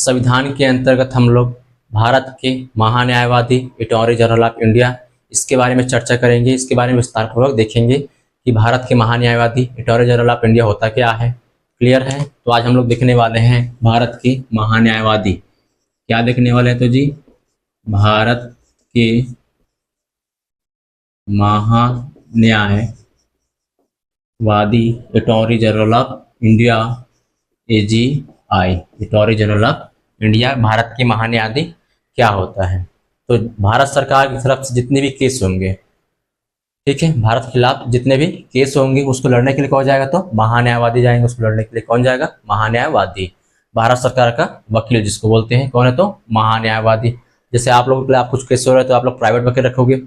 संविधान के अंतर्गत हम लोग भारत के महान्यायवादी अटॉर्नी जनरल ऑफ इंडिया, इसके बारे में चर्चा करेंगे। इसके बारे में विस्तारपूर्वक देखेंगे कि भारत के महान्यायवादी अटॉर्नी जनरल ऑफ इंडिया होता क्या है। क्लियर है? तो आज हम लोग देखने वाले हैं भारत के महान्यायवादी। क्या देखने वाले हैं? तो जी भारत के महान्यायवादी attorney general of India, AGI, attorney general of India, Bharat के महान्यायवादी क्या होता है। तो भारत सरकार की तरफ से जितने भी केस होंगे, ठीक है, भारत के खिलाफ जितने भी केस होंगे उसको लड़ने के लिए कौन जाएगा? तो महान्यायवादी जाएंगे। उसको लड़ने के लिए कौन जाएगा? महान्यायवादी। भारत सरकार का वकील जिसको बोलते हैं, कौन है? तो महान्यायवादी। जैसे आप लोगों के खिलाफ कुछ केस हो रहा है तो आप लोग प्राइवेट वकील रखोगे,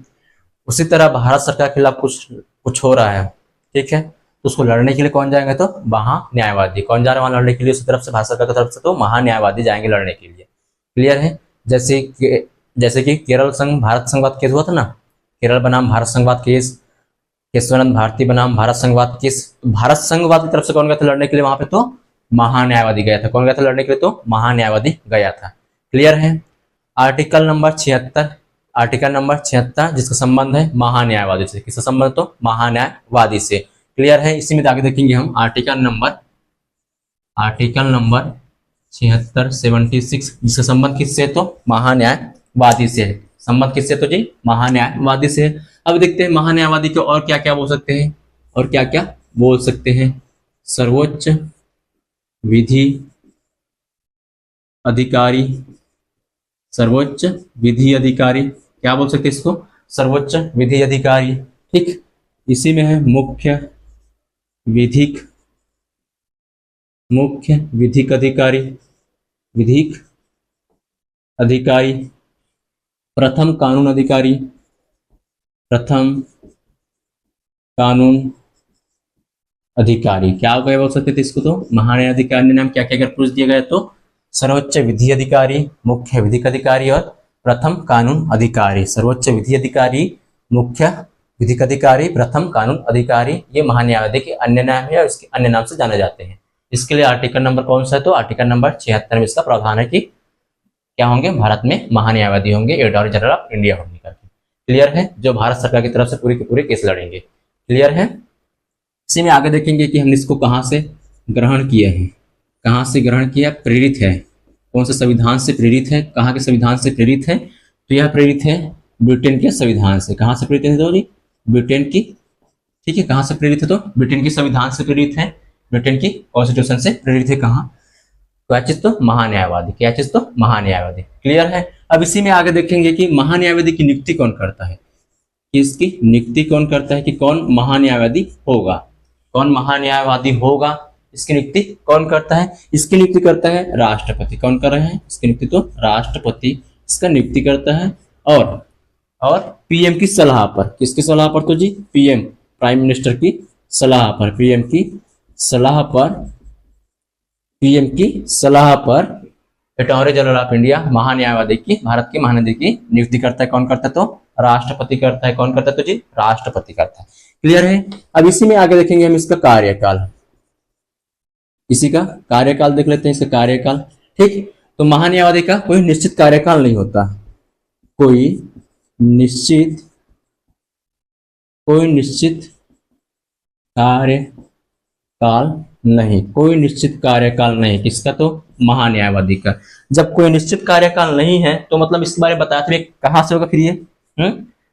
उसी तरह भारत सरकार के खिलाफ कुछ हो रहा है, ठीक है, तो उसको लड़ने के लिए कौन जाएंगे? तो महान्यायवादी। कौन जा रहा है वहां लड़ने के लिए? उसी तरफ से, भारत सरकार की तरफ से तो महान्यायवादी जाएंगे लड़ने के लिए। क्लियर है? जैसे कि केरल संघ भारत संघवाद केस हुआ था ना, केरल बनाम भारत संघवाद केस, केशवानंद भारती बनाम भारत संघवाद केस। भारत संघवाद की तरफ से कौन गया था लड़ने के लिए वहां पे? तो महान्यायवादी गया था। कौन गया था लड़ने के लिए? तो महान्यायवादी गया था। क्लियर है? आर्टिकल नंबर 76 जिसका संबंध है महान्यायवादी से। किसका संबंध? तो महान्यायवादी से। क्लियर है? इसी में आगे देखेंगे हम आर्टिकल नंबर 76 जिसका संबंध किससे? तो महान्यायवादी से है। संबंध किससे? तो जी महान्यायवादी से। अब देखते हैं महान्यायवादी को और क्या क्या बोल सकते हैं, और क्या क्या बोल सकते हैं। सर्वोच्च विधि अधिकारी, सर्वोच्च विधि अधिकारी, क्या बोल सकते हैं इसको? सर्वोच्च विधि अधिकारी। ठीक, इसी में है मुख्य विधिक अधिकारी, प्रथम कानून अधिकारी, क्या बोल सकते थे इसको? तो महान्यायाधिकारी ने नाम क्या क्या अगर पूछ दिया गया तो सर्वोच्च विधि अधिकारी, मुख्य विधिक अधिकारी और प्रथम कानून अधिकारी। सर्वोच्च विधि अधिकारी, मुख्य विधिक अधिकारी, प्रथम कानून अधिकारी, ये महान्यायवादी के अन्य नाम है और इसके अन्य नाम से जाने जाते हैं। इसके लिए आर्टिकल नंबर कौन सा है? तो आर्टिकल नंबर 76 में इसका प्रावधान है कि क्या होंगे? भारत में महान्यायवादी होंगे, अटॉर्नी जनरल ऑफ इंडिया होंगे करके। क्लियर है? जो भारत सरकार की तरफ से पूरे के पूरे केस लड़ेंगे। क्लियर है? इसी में आगे देखेंगे कि हमने इसको कहाँ से ग्रहण किया है, कहाँ से ग्रहण किया, प्रेरित है, कौन से संविधान से प्रेरित है, कहाँ के संविधान से प्रेरित है? तो यह प्रेरित है ब्रिटेन के संविधान से। कहाँ से प्रेरित है? तो जी ब्रिटेन की, ठीक है, कहाँ से प्रेरित है? तो ब्रिटेन के संविधान से प्रेरित है, ब्रिटेन की कॉन्स्टिट्यूशन से प्रेरित है। कहाँ? क्या चीज? तो महान्यायवादी। क्या चीज? तो महान्यायवादी। क्लियर है? अब इसी में आगे देखेंगे कि महान्यायवादी की नियुक्ति कौन करता है, कि इसकी नियुक्ति कौन करता है, कि कौन महान्यायवादी होगा, कौन महान्यायवादी होगा, इसकी नियुक्ति कौन करता है? इसकी नियुक्ति करता है राष्ट्रपति। कौन कर रहे हैं इसकी नियुक्ति? तो राष्ट्रपति इसका नियुक्ति करता है। और पीएम की सलाह पर। किसकी सलाह पर? तो जी पीएम, प्राइम मिनिस्टर की सलाह पर, पीएम की सलाह पर अटॉर्नी जनरल ऑफ इंडिया, महान्यायवादी की, भारत के महान्यायवादी की नियुक्ति करता है। कौन करता है? तो राष्ट्रपति करता है। कौन करता है? तो जी राष्ट्रपति करता है। क्लियर है? अब इसी में आगे देखेंगे हम इसका कार्यकाल। इसी का कार्यकाल देख लेते हैं, इसका कार्यकाल। ठीक, तो महान्यायवादी का कोई निश्चित कार्यकाल नहीं होता, कोई निश्चित कार्यकाल नहीं। किसका? तो महान्यायवादी का। जब कोई निश्चित कार्यकाल नहीं है तो मतलब इसके बारे में बताते हुए कहां से होगा फिर ये?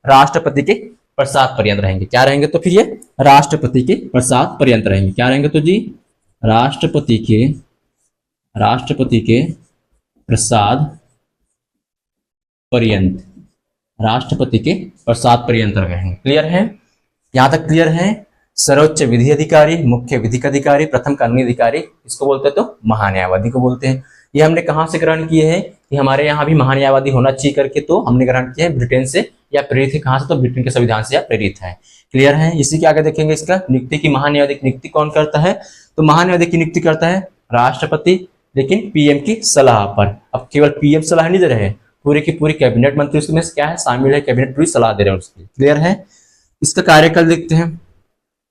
राष्ट्रपति के प्रसाद पर्यंत रहेंगे। क्या रहेंगे? तो फिर ये राष्ट्रपति के प्रसाद पर्यंत रहेंगे। क्या रहेंगे? तो जी राष्ट्रपति के प्रसाद पर्यंत रहेंगे। क्लियर है? यहां तक क्लियर है? सर्वोच्च विधि अधिकारी, मुख्य विधिक अधिकारी, प्रथम कानूनी अधिकारी, इसको बोलते हैं तो महान्यायवादी को बोलते हैं। ये हमने कहां से ग्रहण किए हैं कि हमारे यहाँ भी महान्यायवादी होना चाहिए करके, तो हमने ग्रहण किया है ब्रिटेन से, या प्रेरित है कहां से? तो ब्रिटेन के संविधान से या प्रेरित है। क्लियर है? इसी के आगे देखेंगे इसका नियुक्ति की। महान्यायवादी की नियुक्ति कौन करता है? तो महान्यायवादी की नियुक्ति करता है राष्ट्रपति, लेकिन पीएम की सलाह पर। अब केवल पीएम सलाह नहीं दे रहे हैं, पूरी की पूरी कैबिनेट मंत्री उसमें क्या है? शामिल है, कैबिनेट पूरी सलाह दे रहे हैं उसकी। क्लियर है? इसका कार्यकाल देखते हैं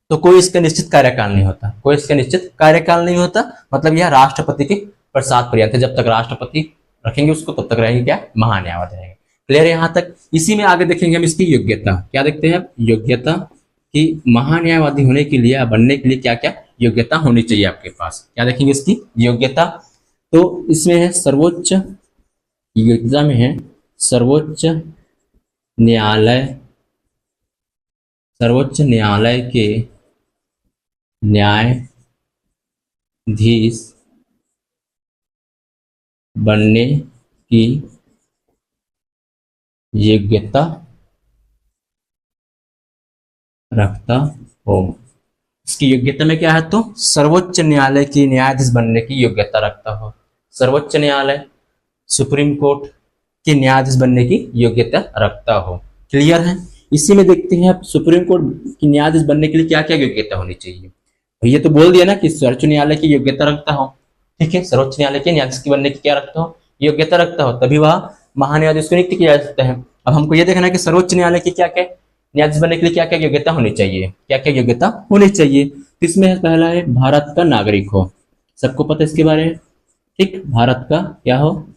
तो कोई इसका निश्चित कार्यकाल नहीं होता, मतलब यह राष्ट्रपति के प्रसाद पर्यंत है। जब तक राष्ट्रपति रखेंगे उसको तब तक रहेंगे क्या, महान्यायवादी रहेंगे। क्लियर है यहाँ तक। इसी में आगे देखेंगे हम इसकी योग्यता, क्या देखते हैं योग्यता कि महान्यायवादी होने के लिए, बनने के लिए क्या क्या योग्यता होनी चाहिए आपके पास, क्या देखेंगे इसकी योग्यता। तो इसमें है सर्वोच्च, योग्यता में है सर्वोच्च न्यायालय, सर्वोच्च न्यायालय के न्यायाधीश बनने की योग्यता रखता हो। इसकी योग्यता में क्या है, तो सर्वोच्च न्यायालय की न्यायाधीश बनने की योग्यता रखता हो। सर्वोच्च न्यायालय, सुप्रीम कोर्ट के न्यायाधीश बनने की योग्यता रखता हो। क्लियर है। इसी में देखते हैं आप सुप्रीम कोर्ट की न्यायाधीश बनने के लिए क्या क्या योग्यता होनी चाहिए। ये तो बोल दिया ना कि सर्वोच्च न्यायालय की योग्यता रखता हो, ठीक है। सर्वोच्च न्यायालय के न्यायाधीश की बनने की क्या रखता हो, योग्यता रखता हो, तभी वह महान्यायाधीश को नियुक्त किया जा सकता है। अब हमको ये देखना है कि सर्वोच्च न्यायालय की क्या क्या न्यायाधीश बनने के लिए क्या क्या योग्यता होनी चाहिए, क्या क्या योग्यता होनी चाहिए। तो इसमें पहला है भारत का नागरिक हो, सबको पता है इसके बारे में, ठीक। भारत का क्या हो,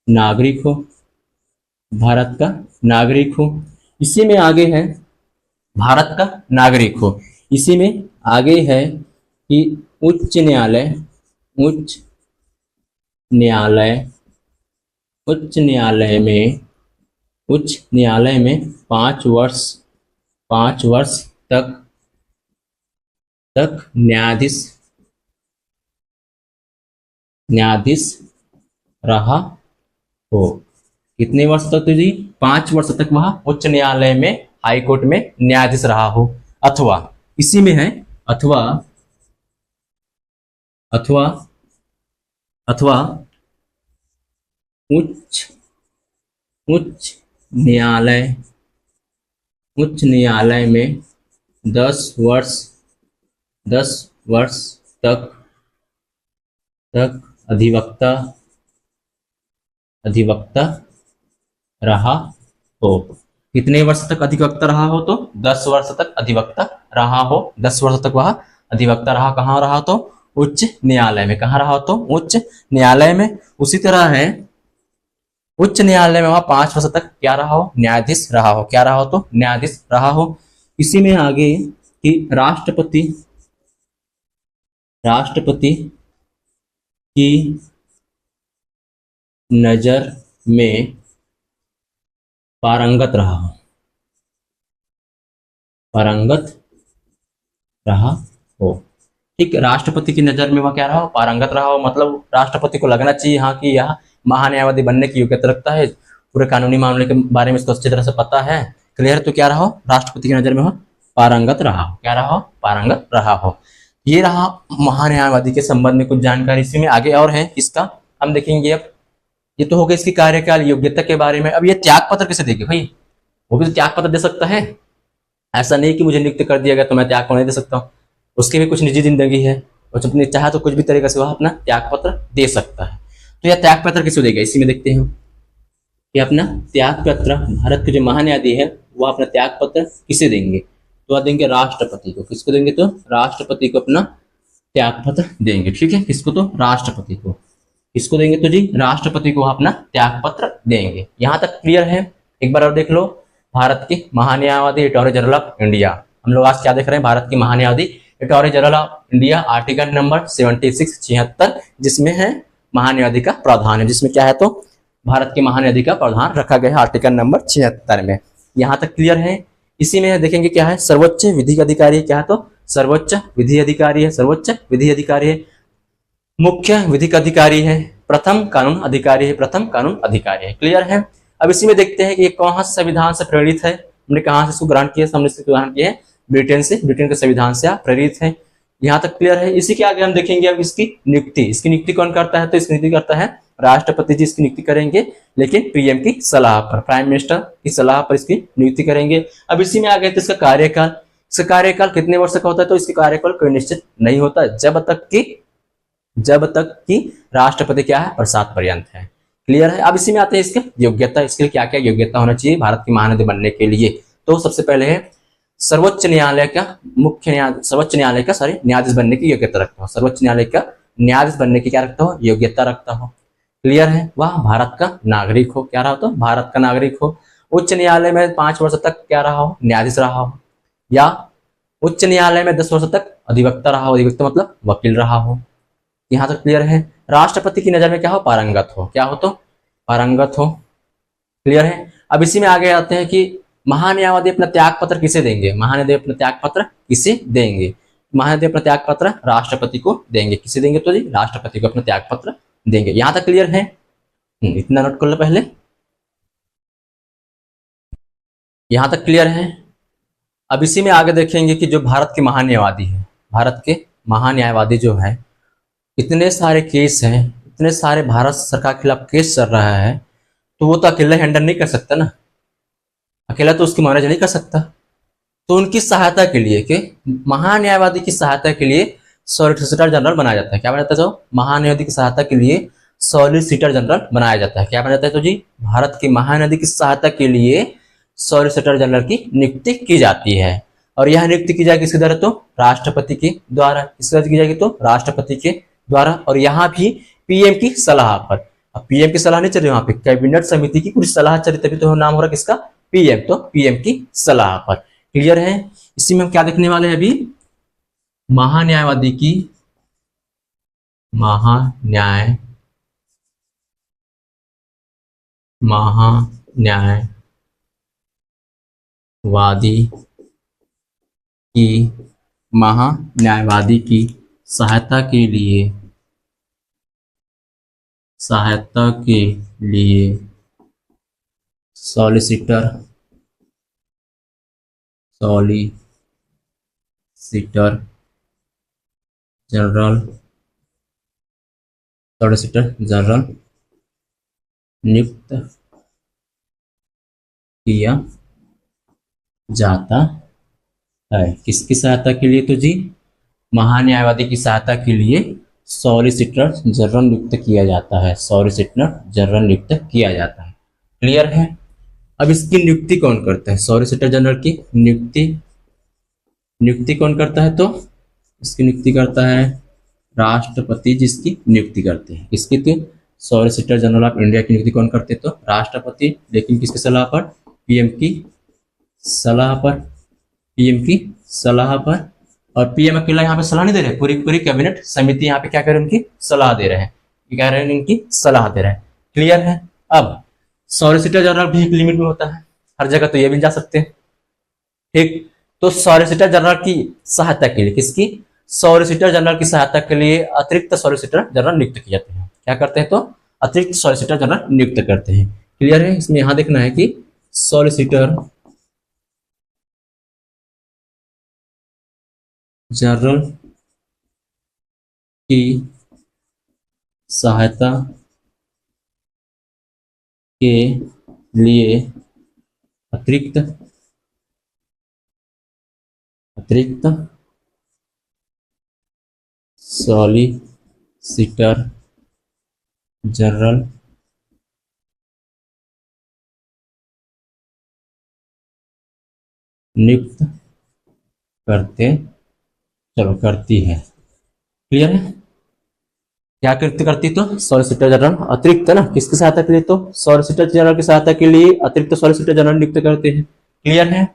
नागरिक हो, भारत का नागरिक हो। इसी में आगे है भारत का नागरिक हो, इसी में आगे है कि उच्च न्यायालय, उच्च न्यायालय, उच्च न्यायालय में, उच्च न्यायालय में 5 वर्ष तक न्यायाधीश रहा हो। कितने वर्ष तक, तो जी 5 वर्ष तक वह उच्च न्यायालय में, हाई कोर्ट में न्यायाधीश रहा हो। अथवा इसी में है अथवा उच्च न्यायालय में 10 वर्ष तक अधिवक्ता रहा हो। कितने वर्ष तक अधिवक्ता रहा हो, तो 10 वर्ष तक अधिवक्ता रहा हो। 10 वर्ष तक वह अधिवक्ता रहा, कहाँ रहा, तो उच्च न्यायालय में। कहाँ रहा हो, तो उच्च न्यायालय में। उसी तरह है उच्च न्यायालय में वह 5 वर्ष तक क्या रहा हो, न्यायाधीश रहा हो। क्या रहा हो, तो न्यायाधीश रहा हो। इसी में आगे कि राष्ट्रपति की नजर में पारंगत रहा हो, ठीक। राष्ट्रपति की नजर में वह क्या रहा हो, पारंगत रहा हो। मतलब राष्ट्रपति को लगना चाहिए हाँ कि यह महान्यायवादी बनने की योग्यता रखता है, पूरे कानूनी मामले के बारे में इसको अच्छी तरह से पता है। क्लियर। तो क्या रहा हो, राष्ट्रपति की नजर में हो पारंगत रहा हो। क्या रहा हो, पारंगत रहा हो। ये रहा महान्यायवादी के संबंध में कुछ जानकारी। इसी में आगे और है इसका, हम देखेंगे। अब ये तो हो गया इसकी कार्यकाल, योग्यता के बारे में। अब ये त्याग पत्र कैसे देंगे भाई, वो भी तो त्याग पत्र दे सकता है। ऐसा नहीं कि मुझे नियुक्त कर दिया गया तो मैं त्याग को नहीं दे सकता हूँ, उसकी भी कुछ निजी जिंदगी है, और अपने चाहे तो कुछ भी तरीके से वह अपना त्याग पत्र दे सकता है। तो यह त्याग पत्र किसे देगा, इसी में देखते हैं कि अपना त्याग पत्र, भारत के जो महान्यायाधीश है वह अपना त्याग पत्र किसे देंगे, तो वह देंगे राष्ट्रपति को। किसको देंगे, तो राष्ट्रपति को अपना त्याग पत्र देंगे, ठीक है। किसको, तो राष्ट्रपति को। किसको देंगे, तो जी राष्ट्रपति को अपना त्याग पत्र देंगे। यहां तक क्लियर है। एक बार और देख लो, भारत के महान्यायवादी अटॉर्नी जनरल ऑफ इंडिया। हम लोग आज क्या देख रहे हैं, भारत की महान्यायवादी attorney general of India, article number 76 76, जिसमें है महान्यायवादी का प्रावधान है, जिसमें क्या है, तो भारत के महान्यायवादी का प्रावधान रखा गया है आर्टिकल नंबर 76 में। यहाँ तक क्लियर है। इसी में देखेंगे क्या है, सर्वोच्च विधि अधिकारी। क्या है, तो सर्वोच्च विधि अधिकारी है, सर्वोच्च विधि अधिकारी है, मुख्य विधिक अधिकारी है, प्रथम कानून अधिकारी है, प्रथम कानून अधिकारी है। क्लियर है। अब इसी में देखते हैं कि ये कौन से संविधान से प्रेरित है, हमने कहाँ से इसको ग्रहण किया, हमने इसको ग्रहण किया है ब्रिटेन से, ब्रिटेन के संविधान से प्रेरित है। यहाँ तक क्लियर है। इसी के आगे हम देखेंगे अब इसकी नियुक्ति। इसकी नियुक्ति कौन करता है, तो इसकी नियुक्ति करता है राष्ट्रपति जी। इसकी नियुक्ति करेंगे, लेकिन पीएम की सलाह पर, प्राइम मिनिस्टर की सलाह पर इसकी नियुक्ति करेंगे। अब इसी में आगे तो इसका कार्यकाल, इसका कार्यकाल कितने वर्ष का होता है, तो इसके कार्यकाल कोई निश्चित नहीं होता, जब तक कि राष्ट्रपति क्या है, प्रसाद पर्यंत है। क्लियर है। अब इसी में आते हैं इसके योग्यता। इसके लिए क्या क्या योग्यता होना चाहिए भारत की महान्यायाधीश बनने के लिए। तो सबसे पहले है सर्वोच्च न्यायालय का न्यायाधीश बनने की योग्यता रखता हूँ। सर्वोच्च न्यायालय का न्यायाधीश बनने की क्या रखता हो, योग्यता रखता हो। क्लियर है। वह भारत का नागरिक हो, क्या रहा हो तो भारत का नागरिक हो। उच्च न्यायालय में 5 वर्ष तक क्या रहा हो, न्यायाधीश रहा हो, या उच्च न्यायालय में 10 वर्ष तक अधिवक्ता रहा हो, अधिवक्ता मतलब वकील रहा हो। यहां तक क्लियर है। राष्ट्रपति की नजर में क्या हो, पारंगत हो, क्या हो तो पारंगत हो। क्लियर है। अब इसी में आगे आते हैं कि महान्यायवादी अपना त्याग पत्र किसे देंगे, महान्यायवादी अपना त्याग पत्र किसे देंगे। महान्यायवादी अपना त्याग पत्र राष्ट्रपति को देंगे। किसे देंगे तो जी राष्ट्रपति को अपना त्याग पत्र देंगे। यहां तक क्लियर है। इतना नोट कर लो पहले, यहां तक क्लियर है। अब इसी में आगे देखेंगे कि जो भारत के महान्यायवादी है, भारत के महान्यायवादी जो है, इतने सारे केस हैं, इतने सारे भारत सरकार के खिलाफ केस चल रहा है, तो वो तो अकेला हैंडल नहीं कर सकता ना, अकेला तो उसकी मैनेज नहीं कर सकता। तो उनकी सहायता के लिए कि महान्यायवादी की सहायता के लिए सॉलिसिटर जनरल बनाया जाता है। क्या बनाया जाता है तो महान्यायवादी की सहायता के लिए सॉलिसिटर जनरल बनाया जाता है। क्या बनाया जाता है तो जी भारत के महान्यायवादी की सहायता के लिए सॉलिसिटर जनरल की नियुक्ति की जाती है। और यह नियुक्ति की जाएगी किसके द्वारा तो राष्ट्रपति के द्वारा। किसके द्वारा की जाएगी तो राष्ट्रपति के द्वारा। और यहाँ भी पीएम की सलाह पर। अब पीएम की सलाह नहीं चल रही, वहां पे कैबिनेट समिति की कुछ सलाह चल रही, तभी तो नाम हो रहा किसका, पीएम। तो पीएम की सलाह पर। क्लियर है। इसी में हम क्या देखने वाले हैं अभी, महान्यायवादी की, महान्यायवादी की महान्यायवादी की सहायता के लिए सॉलिसिटर जनरल नियुक्त किया जाता है। किसकी सहायता के लिए तो जी महान्यायवादी की सहायता के लिए सॉलिसिटर जनरल नियुक्त किया जाता है, सॉलिसिटर जनरल नियुक्त किया जाता है। क्लियर है। अब इसकी नियुक्ति कौन करता है, सॉलिसिटर जनरल की नियुक्ति कौन करता है तो इसकी नियुक्ति करता है राष्ट्रपति, जिसकी नियुक्ति करते हैं। किसकी थी, सॉलिसिटर जनरल ऑफ इंडिया की नियुक्ति कौन करते तो राष्ट्रपति, लेकिन किसकी सलाह पर, पीएम की सलाह पर, पीएम की सलाह पर। और पीएम अकेला यहाँ पे सलाह नहीं दे रहे, पूरी पूरी कैबिनेट समिति यहाँ पे क्या कर रहे हैं, उनकी सलाह दे रहे हैं, क्या कह रहे हैं, इनकी सलाह दे रहे हैं। क्लियर है। अब सॉलिसिटर जनरल भी एक लिमिट में होता है, हर जगह तो ये भी जा सकते हैं, ठीक। तो सॉलिसिटर जनरल की सहायता के लिए, किसकी, सॉलिसिटर जनरल की सहायता के लिए अतिरिक्त सॉलिसिटर जनरल नियुक्त किए जाते हैं। क्या करते हैं तो अतिरिक्त सॉलिसिटर जनरल नियुक्त करते हैं। क्लियर है। इसमें यहां देखना है कि सॉलिसिटर जनरल की सहायता के लिए अतिरिक्त सॉलिसिटर जनरल नियुक्त करती है। क्लियर है। क्या करती तो सॉलिसिटर जनरल अतिरिक्त है ना, किसकी सहायता के लिए तो सॉलिसिटर जनरल की सहायता के लिए अतिरिक्त सॉलिसिटर जनरल नियुक्त करते हैं। क्लियर है।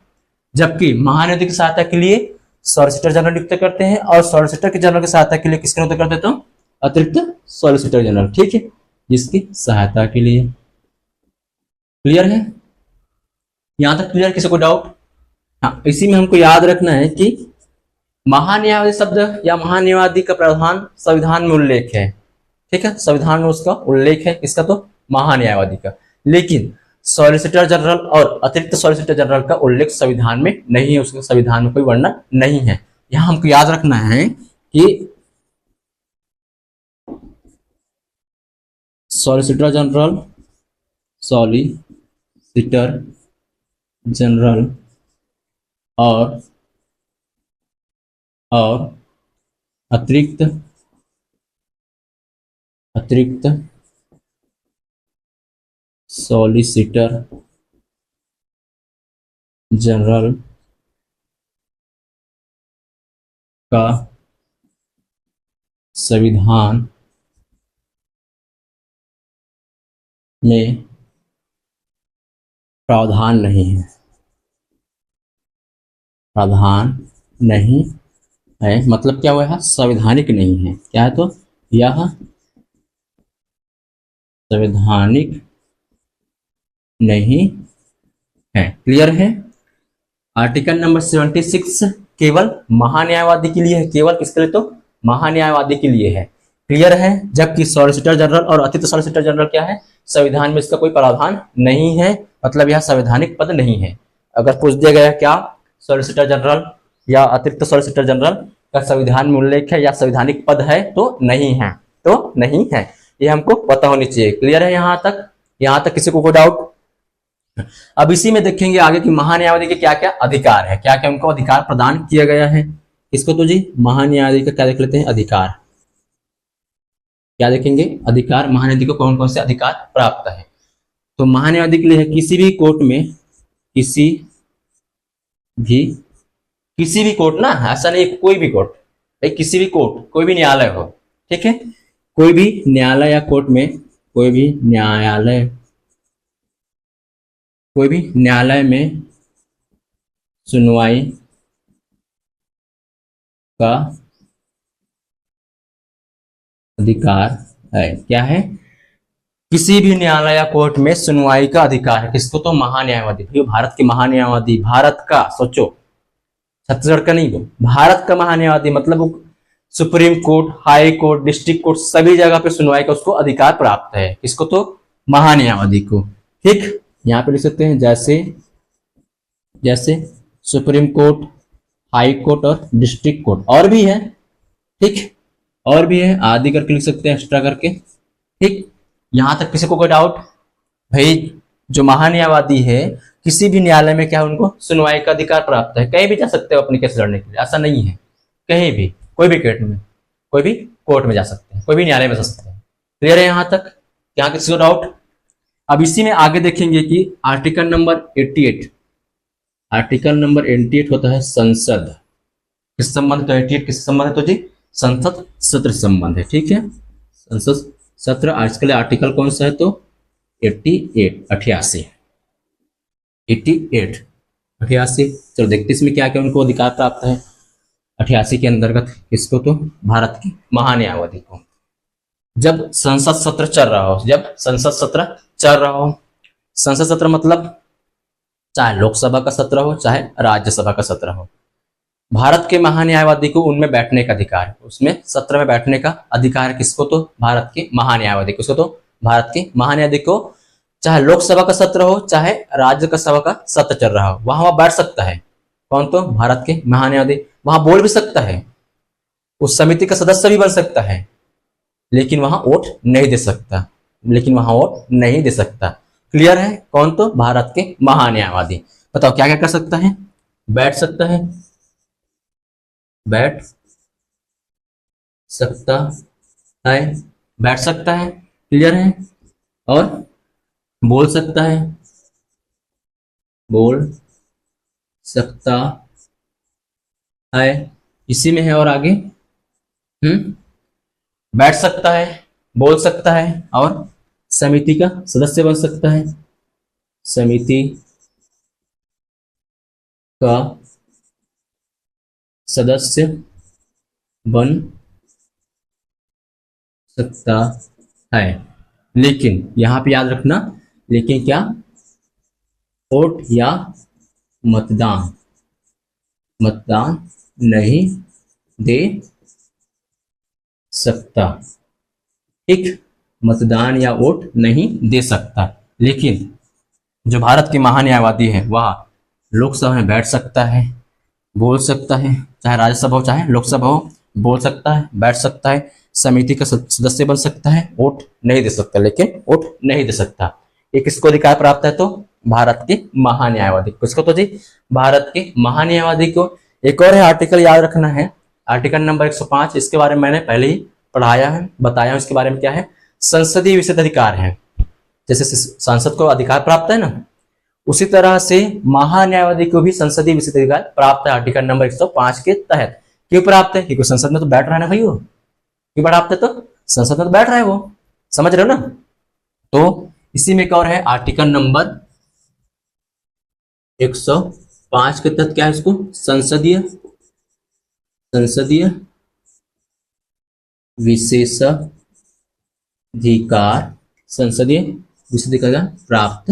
जबकि महान्यायवादी की सहायता के लिए सॉलिसिटर जनरल नियुक्त करते हैं, और सॉलिसिटर के जनरल की सहायता के लिए किसके नियुक्त करते तो अतिरिक्त सॉलिसिटर जनरल, ठीक है, जिसकी सहायता के लिए। क्लियर है। यहां तक क्लियर, किसी को डाउट। हाँ, इसी में हमको याद रखना है कि महान्यायवादी शब्द या महान्यायवादी का प्रावधान संविधान में उल्लेख है, ठीक है, संविधान में उसका उल्लेख है, इसका तो महान्यायवादी का। लेकिन सॉलिसिटर जनरल और अतिरिक्त सॉलिसिटर जनरल का उल्लेख संविधान में नहीं है, उसके संविधान में कोई वर्णन नहीं है। यहां हमको याद रखना है कि सॉलिसिटर जनरल और अतिरिक्त सॉलिसिटर जनरल का संविधान में प्रावधान नहीं है, प्रावधान नहीं है मतलब क्या हुआ है, संवैधानिक नहीं है। क्या है तो यह संवैधानिक नहीं है। क्लियर है। आर्टिकल नंबर 76 केवल महान्यायवादी के लिए है, केवल किसके लिए तो महान्यायवादी के लिए है। क्लियर है। जबकि सॉलिसिटर जनरल और अतिरिक्त सॉलिसिटर जनरल क्या है, संविधान में इसका कोई प्रावधान नहीं है, मतलब यह संवैधानिक पद नहीं है। अगर पूछ दिया गया क्या सॉलिसिटर जनरल या अतिरिक्त सॉलिसिटर जनरल का संविधान में उल्लेख है या संवैधानिक पद है, तो नहीं है, तो नहीं है। ये हमको पता होनी चाहिए। क्लियर है यहां तक, यहां तक किसी को कोई डाउट। अब इसी में देखेंगे आगे कि महान्यायवादी के क्या क्या अधिकार है, क्या क्या उनको अधिकार प्रदान किया गया है। इसको तो जी महान्यायवादी का क्या देख लेते हैं, अधिकार। क्या देखेंगे, अधिकार। महान्यायवादी को कौन कौन से अधिकार प्राप्त है। तो महान्यायवादी के लिए है किसी भी कोर्ट में, किसी भी कोर्ट ना, ऐसा नहीं कोई भी कोर्ट, भाई किसी भी कोर्ट, कोई भी न्यायालय हो, ठीक है, कोई भी न्यायालय या कोर्ट में, कोई भी न्यायालय में सुनवाई का अधिकार है। क्या है, किसी भी न्यायालय या कोर्ट में सुनवाई का अधिकार है। किसको तो महान्यायवादी। भाई भारत के महान्यायवादी, भारत का, सोचो छत्तीसगढ़ का नहीं, भारत का महान्यायवादी मतलब supreme court, high court, district court, सभी जगह पे सुनवाई का उसको अधिकार प्राप्त है। किसको तो महान्यायवादी को। ठीक, यहां पे लिख सकते हैं जैसे सुप्रीम कोर्ट, हाई कोर्ट और डिस्ट्रिक्ट कोर्ट, और भी है, ठीक, और भी है, आदि करके लिख सकते हैं एक्स्ट्रा करके। ठीक, यहां तक किसी को कोई डाउट। भाई जो महान्यायवादी है किसी भी न्यायालय में क्या है, उनको सुनवाई का अधिकार प्राप्त है, कहीं भी जा सकते हो अपनी केस लड़ने के लिए, ऐसा नहीं है, कहीं भी कोई भी कोर्ट में जा सकते हैं, कोई भी न्यायालय में जा सकते हैं। क्लियर है यहां तक, यहाँ किसी को डाउट। अब इसी में आगे देखेंगे कि आर्टिकल नंबर 88, आर्टिकल नंबर 88 होता है संसद किस संबंध, तो 88 किस संबंध है तो जी संसद सत्र संबंध है। ठीक है, संसद सत्र। आज के लिए आर्टिकल कौन सा है तो 88। चलो देखते इसमें क्या क्या उनको अधिकार प्राप्त है 88 के अंतर्गत। इसको तो भारत के महान्यायवादी को, जब संसद सत्र चल रहा हो, संसद सत्र मतलब चाहे लोकसभा का सत्र हो चाहे राज्यसभा का सत्र हो, भारत के महान्यायवादी को उनमें बैठने का अधिकार, उसमें सत्र में बैठने का अधिकार किसको तो भारत के महान्यायवादी को। उसको तो भारत के महान्यायवादी को चाहे लोकसभा का सत्र हो चाहे राज्यसभा का सत्र चल रहा हो, वहां बैठ सकता है। कौन तो भारत के महान्यायवादी। वहां बोल भी सकता है, उस समिति का सदस्य भी बन सकता है, लेकिन वहां वोट नहीं दे सकता। क्लियर है। कौन तो भारत के महान्यायवादी। बताओ क्या क्या कर सकता है, बैठ सकता है, बैठ सकता है। क्लियर है। और बोल सकता है, इसी में है। और आगे बैठ सकता है, बोल सकता है और समिति का सदस्य बन सकता है, समिति का सदस्य बन सकता है। लेकिन यहां पे याद रखना, लेकिन क्या, वोट या मतदान नहीं दे सकता। ठीक, मतदान या वोट नहीं दे सकता। लेकिन जो भारत के महान्यायवादी है वह लोकसभा में बैठ सकता है, बोल सकता है, चाहे राज्यसभा हो चाहे लोकसभा हो, बोल सकता है, बैठ सकता है, समिति का सदस्य बन सकता है, वोट नहीं दे सकता, लेकिन वोट नहीं दे सकता। ये किसको अधिकार प्राप्त है तो भारत के महान्यायवादी। किसको तो जी भारत के महान्यायवादी को। एक और है आर्टिकल, याद रखना है, आर्टिकल नंबर 105। इसके बारे में मैंने पहले ही पढ़ाया है, बताया हूं इसके बारे में। क्या है, संसदीय विशेषाधिकार है। जैसे सांसद को अधिकार प्राप्त है ना, उसी तरह से महान्यायवादी को भी संसदीय विशेषाधिकार प्राप्त है आर्टिकल नंबर 105 के तहत। क्यों प्राप्त है, क्योंकि संसद में तो बैठ रहा है ना भाई वो, क्यों बढ़ाते? तो संसद में तो बैठ रहा है वो, समझ रहे हो ना। तो इसी में एक और है आर्टिकल नंबर 105 के तहत क्या है इसको, संसदीय विशेषाधिकार, संसदीय विशेषाधिकार प्राप्त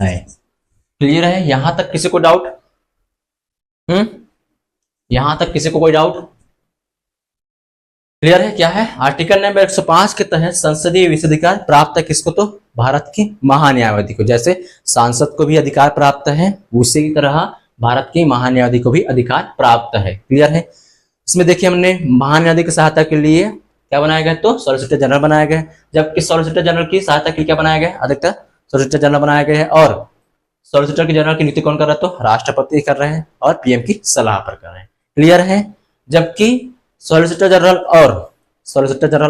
है। क्लियर है यहां तक? किसी को डाउट? यहां तक किसी को कोई डाउट? क्लियर है? क्या है आर्टिकल नंबर 105 के तहत संसदीय विशेषाधिकार प्राप्त है किसको? तो भारत के महान्यायवादी को। जैसे सांसद को भी अधिकार प्राप्त है, उसी की तरह भारत के महान्यायवादी को भी अधिकार प्राप्त है। क्लियर है? इसमें देखिए हमने महान्यायवादी की सहायता के लिए क्या बनाया गया? तो सॉलिसिटर जनरल बनाया गया, जबकि सॉलिसिटर जनरल की सहायता के लिए क्या बनाया गया? अधिकतर सॉलिसिटर जनरल बनाया गया है। और सॉलिसिटर जनरल की नियुक्ति कौन कर रहा है? तो राष्ट्रपति कर रहे हैं और पीएम की सलाह पर कर रहे हैं। क्लियर है? जबकि सॉलिसिटर जनरल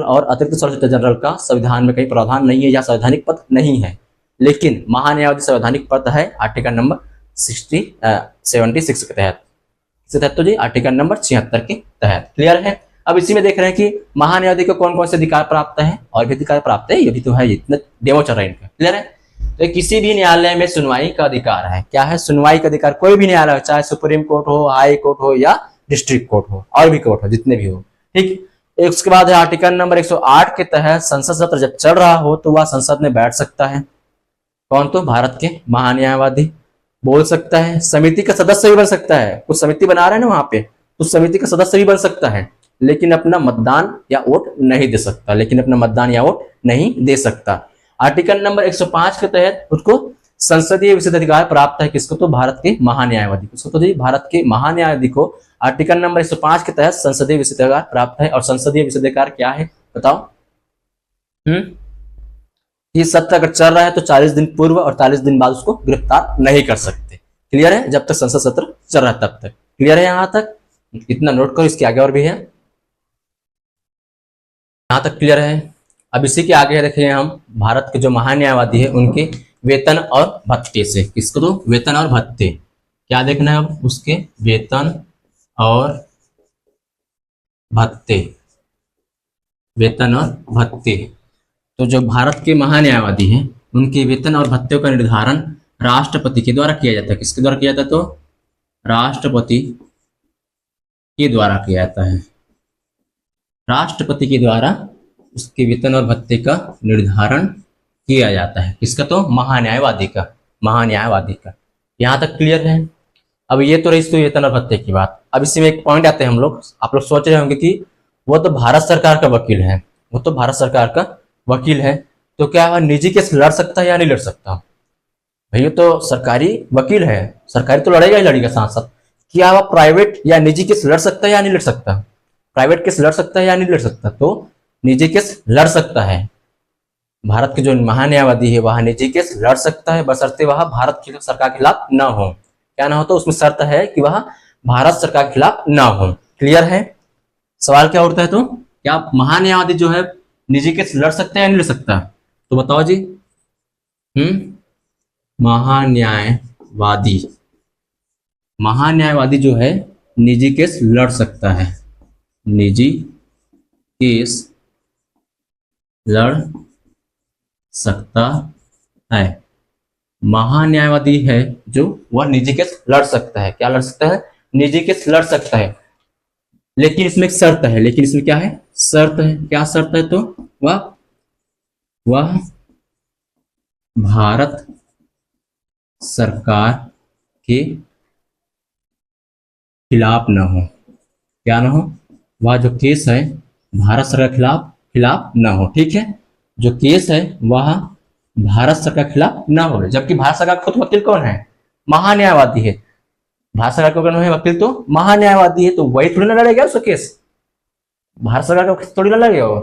और अतिरिक्त सॉलिसिटर जनरल का संविधान में कहीं प्रावधान नहीं है या संवैधानिक पद नहीं है, लेकिन महान्यायवादी संवैधानिक पद है आर्टिकल नंबर 76 के तहत। इसके तहत तो जी आर्टिकल नंबर 76 के तहत। क्लियर है? अब इसी में देख रहे हैं कि महान्यायवादी को कौन कौन से अधिकार प्राप्त है, और भी अधिकार प्राप्त है, ये भी तो है, इतना डेमो चल रहा है इनका। क्लियर है? तो किसी भी न्यायालय में सुनवाई का अधिकार है। क्या है? सुनवाई का अधिकार। कोई भी न्यायालय हो, चाहे सुप्रीम कोर्ट हो, हाई कोर्ट हो या डिस्ट्रिक्ट कोर्ट हो, और भी कोर्ट हो, जितने भी हो। ठीक। उसके बाद है आर्टिकल नंबर 108 के तहत संसद सत्र जब चल रहा हो तो वह संसद में बैठ सकता है। कौन? तो भारत के महान्यायवादी बोल सकता है। समिति का सदस्य भी बन सकता है। कुछ समिति बना रहे हैं ना वहां पे, तो समिति का सदस्य भी बन सकता है, लेकिन अपना मतदान या वोट नहीं दे सकता। आर्टिकल नंबर 105 के तहत उसको संसदीय विशेषाधिकार प्राप्त है किसको? तो भारत के महान्यायवादी को। तो जी भारत के महान्यायवादी को आर्टिकल नंबर 105 के तहत संसदीय विशेषाधिकार प्राप्त है। और संसदीय विशेषाधिकार क्या है बताओ? ये सत्र अगर चल रहा है तो 40 दिन पूर्व और 40 दिन बाद उसको गिरफ्तार नहीं कर सकते। क्लियर है? जब तक संसद सत्र चल रहा है तब तक। क्लियर है? यहां तक इतना नोट करो, इसके आगे और भी है। यहां तक क्लियर है? अब इसी के आगे देखिए हम भारत के जो महान्यायवादी है उनके वेतन और भत्ते से। किसको? तो वेतन और भत्ते। क्या देखना है अब? उसके वेतन और भत्ते। वेतन और भत्ते। तो जो भारत के महान्यायवादी हैं उनके वेतन और भत्ते का निर्धारण राष्ट्रपति के द्वारा किया जाता है। किसके द्वारा किया जाता है? तो राष्ट्रपति के द्वारा किया जाता है। राष्ट्रपति के द्वारा उसके वेतन और भत्ते का निर्धारण किया जाता है। किसका? तो महान्यायवादी का। यहां तक क्लियर है? अब ये तो रही इसको वेतन और भत्ते की बात। अब इसी में एक पॉइंट आते हैं हम लोग। आप लोग सोच रहे होंगे कि वो तो भारत सरकार का वकील है, तो क्या वह निजी केस लड़ सकता है या नहीं लड़ सकता? भैया तो सरकारी वकील है, सरकारी तो लड़ेगा साथ साथ। क्या वह प्राइवेट या निजी केस लड़ सकता है या नहीं लड़ सकता? प्राइवेट केस लड़ सकता है या नहीं लड़ सकता? तो निजी केस लड़ सकता है। भारत के जो महान्यायवादी है वह निजी केस लड़ सकता है, बशर्ते वह भारत की सरकार के खिलाफ न हो। क्या ना हो? तो उसमें शर्त है कि वह भारत सरकार के खिलाफ न हो। क्लियर है? सवाल क्या उठता है? तो क्या महान्यायवादी जो है निजी केस लड़ सकते हैं या नहीं लड़ सकता? तो बताओ जी। महान्यायवादी जो है निजी केस लड़ सकता है। निजी केस लड़ सकता है। महान्यायवादी है जो वह निजी केस लड़ सकता है। क्या लड़ सकता है? निजी केस लड़ सकता है, लेकिन इसमें एक शर्त है। लेकिन इसमें क्या है? शर्त है। क्या शर्त है? तो वह भारत सरकार के खिलाफ न हो। क्या न हो? वह जो केस है भारत सरकार के खिलाफ न हो। ठीक है? जो केस है वह भारत सरकार के खिलाफ न हो। जबकि भारत सरकार का खुद वकील कौन है? महान्यायवादी है। भारत सरकार का कौन है वकील? तो महान्यायवादी है। तो वही थोड़ी ना लड़ेगा उसका केस, भारत सरकार का थोड़ी ना लड़ेगा वो।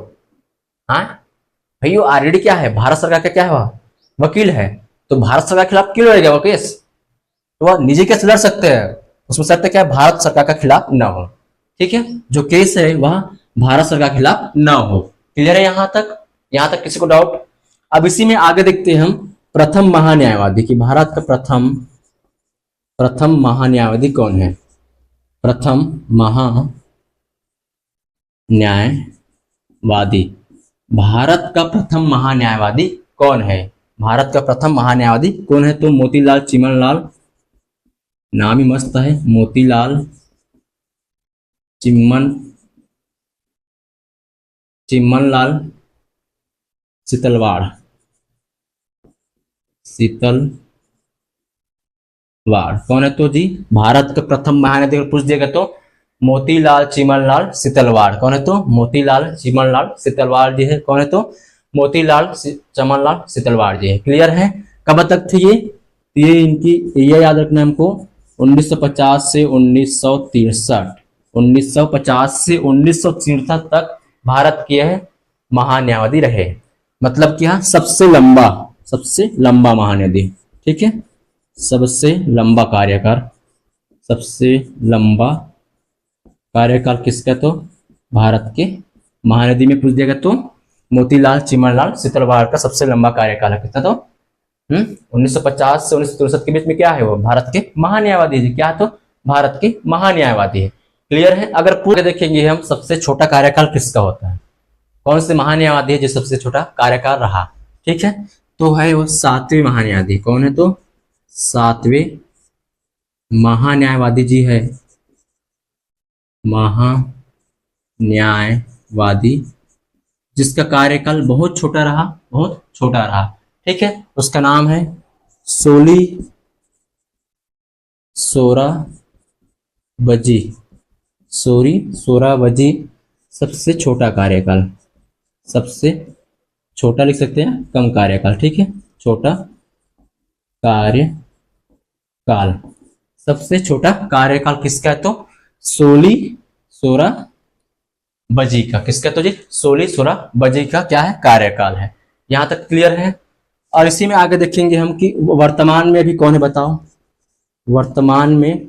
हाँ भैया ऑलरेडी क्या है? भारत सरकार का क्या है? वह वकील है। तो भारत सरकार के खिलाफ क्यों लड़ेगा वो केस? तो वह निजी केस लड़ सकते हैं। उसमें शर्त क्या है? भारत सरकार का खिलाफ न हो। ठीक है? जो केस है वह भारत सरकार के खिलाफ न हो। क्लियर है यहां तक? यहां तक किसी को डाउट? अब इसी में आगे देखते हैं हम प्रथम महान्यायवादी की। भारत का प्रथम महान्यायवादी कौन है? प्रथम न्यायवादी। भारत का प्रथम महान्यायवादी कौन है? भारत का प्रथम महान्यायवादी कौन है? तो मोतीलाल चिमनलाल, नाम ही मस्त है, मोतीलाल चिमनलाल सीतलवाड़। कौन है तो जी? भारत का प्रथम महान्यायाधीश पूछ दिया गया तो मोतीलाल चिमनलाल सीतलवाड़। कौन है तो? मोतीलाल चिमनलाल सीतलवाड़ जी है। कौन है तो? मोतीलाल चमनलाल सीतलवाड़ जी है। क्लियर है? कब तक थे ये इनकी, ये याद रखना हमको, 1950 से 1963, 1950 से 1963 तक भारत के महान्यायवादी रहे। मतलब क्या? सबसे लंबा महान्यायाधीश। ठीक है, सबसे लंबा कार्यकाल किसका? तो भारत के महानदी में पूछ दिया गया तो मोतीलाल चिमनलाल सीतलवाड़ का सबसे लंबा कार्यकाल है कितना? तो 1950 से 1963 के बीच में क्या है? वो भारत के महान्यायवादी है। क्या? तो भारत के महान्यायवादी है। क्लियर है? अगर पूरे देखेंगे हम, सबसे छोटा कार्यकाल किसका होता है? कौन से महान्यायवादी है जो सबसे छोटा कार्यकाल रहा? ठीक है, तो है वो 7वें महान्यायवादी। कौन है तो? 7वें महान्यायवादी जी है, महान्यायवादी, जिसका कार्यकाल बहुत छोटा रहा। ठीक है, उसका नाम है सोराबजी। सबसे छोटा कार्यकाल, सबसे छोटा लिख सकते हैं, कम कार्यकाल। ठीक है, छोटा कार्यकाल, सबसे छोटा कार्यकाल किसका है? तो सोराबजी का। किसका? तो जी सोराबजी का क्या है? कार्यकाल है। यहां तक क्लियर है? और इसी में आगे देखेंगे हम कि वर्तमान में अभी कौन है, बताओ। वर्तमान में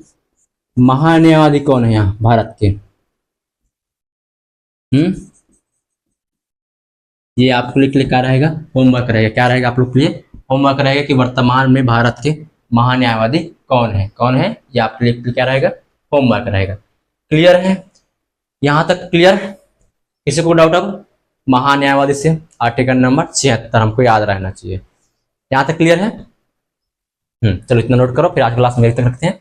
महान्यायवादी कौन है यहाँ भारत के? ये आपके लिए क्या रहेगा? होमवर्क रहेगा। क्या रहेगा आप लोग के लिए? होमवर्क रहेगा कि वर्तमान में भारत के महान्यायवादी कौन है। ये आपके लिए क्या रहेगा? होमवर्क रहेगा। क्लियर है? यहां तक क्लियर? किसी को डाउट? अब महान्यायवादी से आर्टिकल नंबर 76 हमको याद रहना चाहिए। यहां तक क्लियर है? चलो इतना नोट करो, फिर आज क्लास में तक रखते हैं।